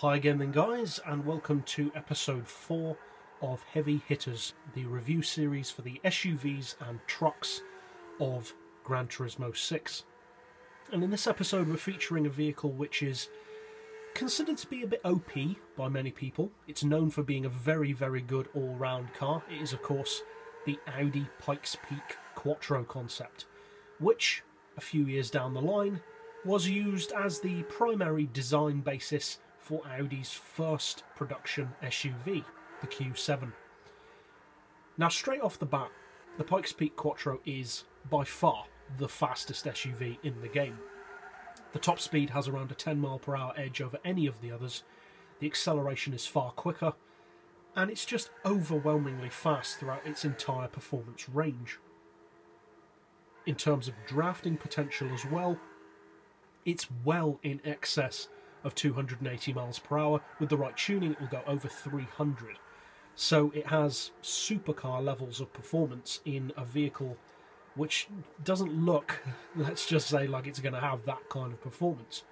Hi again then guys, and welcome to episode 4 of Heavy Hitters, the review series for the SUVs and trucks of Gran Turismo 6. And in this episode we're featuring a vehicle which is considered to be a bit OP by many people. It's known for being a very, very good all-round car. It is of course the Audi Pikes Peak Quattro concept, which a few years down the line was used as the primary design basis for Audi's first production SUV, the Q7. Now straight off the bat, the Pikes Peak Quattro is by far the fastest SUV in the game. The top speed has around a 10 mph edge over any of the others, the acceleration is far quicker, and it's just overwhelmingly fast throughout its entire performance range. In terms of drafting potential as well, it's well in excess of 280 mph. With the right tuning, it will go over 300. So it has supercar levels of performance in a vehicle which doesn't look, let's just say, like it's going to have that kind of performance.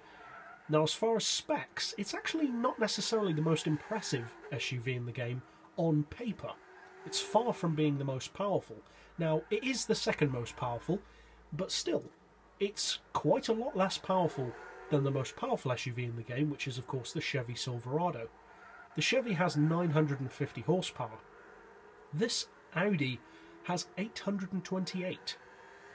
Now, as far as specs, it's actually not necessarily the most impressive SUV in the game on paper. It's far from being the most powerful. Now, it is the second most powerful, but still, it's quite a lot less powerful than the most powerful SUV in the game, which is of course the Chevy Silverado. The Chevy has 950 horsepower. This Audi has 828,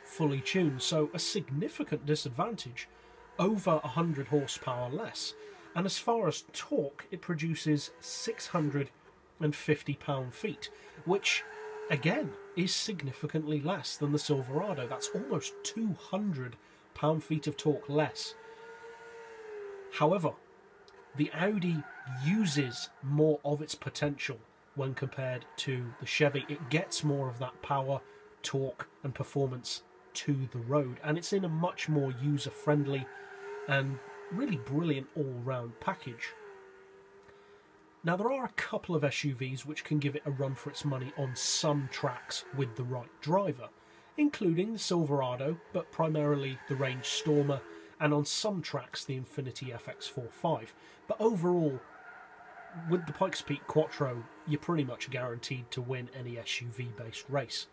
fully tuned, so a significant disadvantage, over 100 horsepower less. And as far as torque, it produces 650 pound-feet, which again is significantly less than the Silverado. That's almost 200 pound-feet of torque less. However, the Audi uses more of its potential when compared to the Chevy. It gets more of that power, torque and performance to the road, and it's in a much more user-friendly and really brilliant all-round package. Now, there are a couple of SUVs which can give it a run for its money on some tracks with the right driver, including the Silverado, but primarily the Range Stormer, and on some tracks the Infiniti FX45. But overall, with the Pikes Peak Quattro, you're pretty much guaranteed to win any SUV-based race,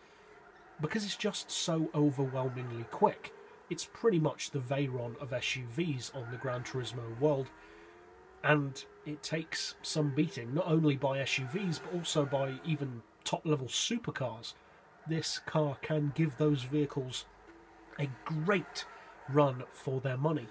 because it's just so overwhelmingly quick. It's pretty much the Veyron of SUVs on the Gran Turismo world, and it takes some beating, not only by SUVs, but also by even top-level supercars. This car can give those vehicles a great run for their money.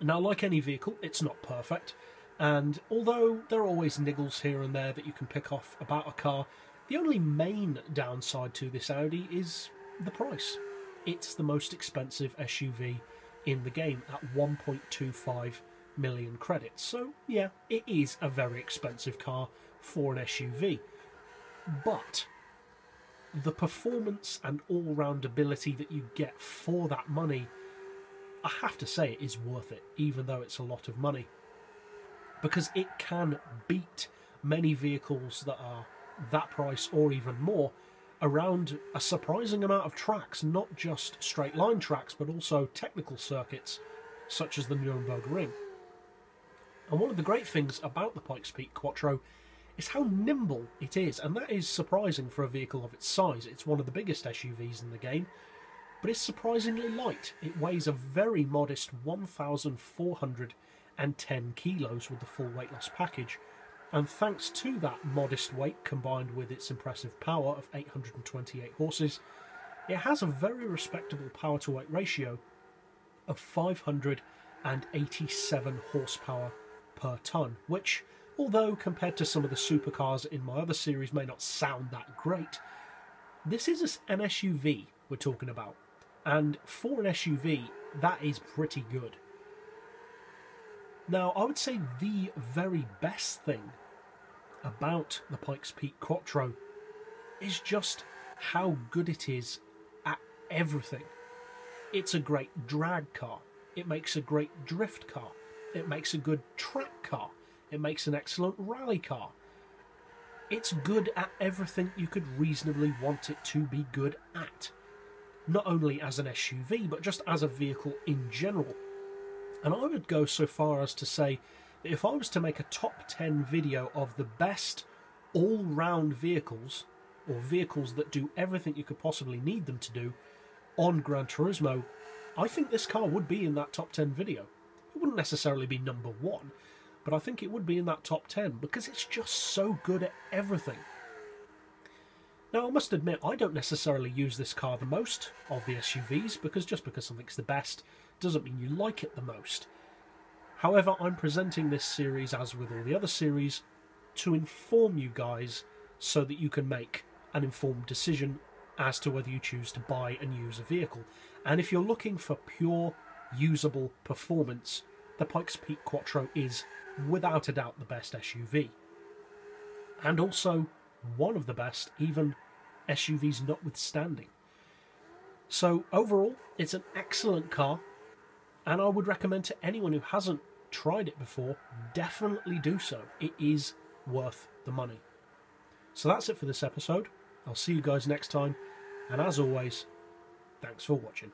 Now, like any vehicle, it's not perfect, and although there are always niggles here and there that you can pick off about a car, the only main downside to this Audi is the price. It's the most expensive SUV in the game at 1.25 million credits. So yeah, it is a very expensive car for an SUV, but the performance and all-round ability that you get for that money, I have to say it is worth it, even though it's a lot of money, because it can beat many vehicles that are that price or even more around a surprising amount of tracks, not just straight line tracks, but also technical circuits such as the Nürburgring Ring. And one of the great things about the Pikes Peak Quattro is how nimble it is, and that is surprising for a vehicle of its size. It's one of the biggest SUVs in the game, but it's surprisingly light. It weighs a very modest 1,410 kilos with the full weight loss package, and thanks to that modest weight combined with its impressive power of 828 horses, it has a very respectable power to weight ratio of 587 horsepower per tonne, which, although compared to some of the supercars in my other series may not sound that great, this is an SUV we're talking about, and for an SUV that is pretty good. Now, I would say the very best thing about the Pikes Peak Quattro is just how good it is at everything. It's a great drag car, it makes a great drift car, it makes a good track car, it makes an excellent rally car. It's good at everything you could reasonably want it to be good at, not only as an SUV, but just as a vehicle in general. And I would go so far as to say that if I was to make a top 10 video of the best all-round vehicles, or vehicles that do everything you could possibly need them to do on Gran Turismo, I think this car would be in that top 10 video. It wouldn't necessarily be number 1, but I think it would be in that top 10 because it's just so good at everything. Now, I must admit, I don't necessarily use this car the most of the SUVs, because just because something's the best doesn't mean you like it the most. However, I'm presenting this series, as with all the other series, to inform you guys so that you can make an informed decision as to whether you choose to buy and use a vehicle. And if you're looking for pure, usable performance, the Pikes Peak Quattro is, without a doubt, the best SUV. And also one of the best, even SUVs notwithstanding. So overall, it's an excellent car, and I would recommend to anyone who hasn't tried it before, definitely do so. It is worth the money. So that's it for this episode. I'll see you guys next time, and as always, thanks for watching.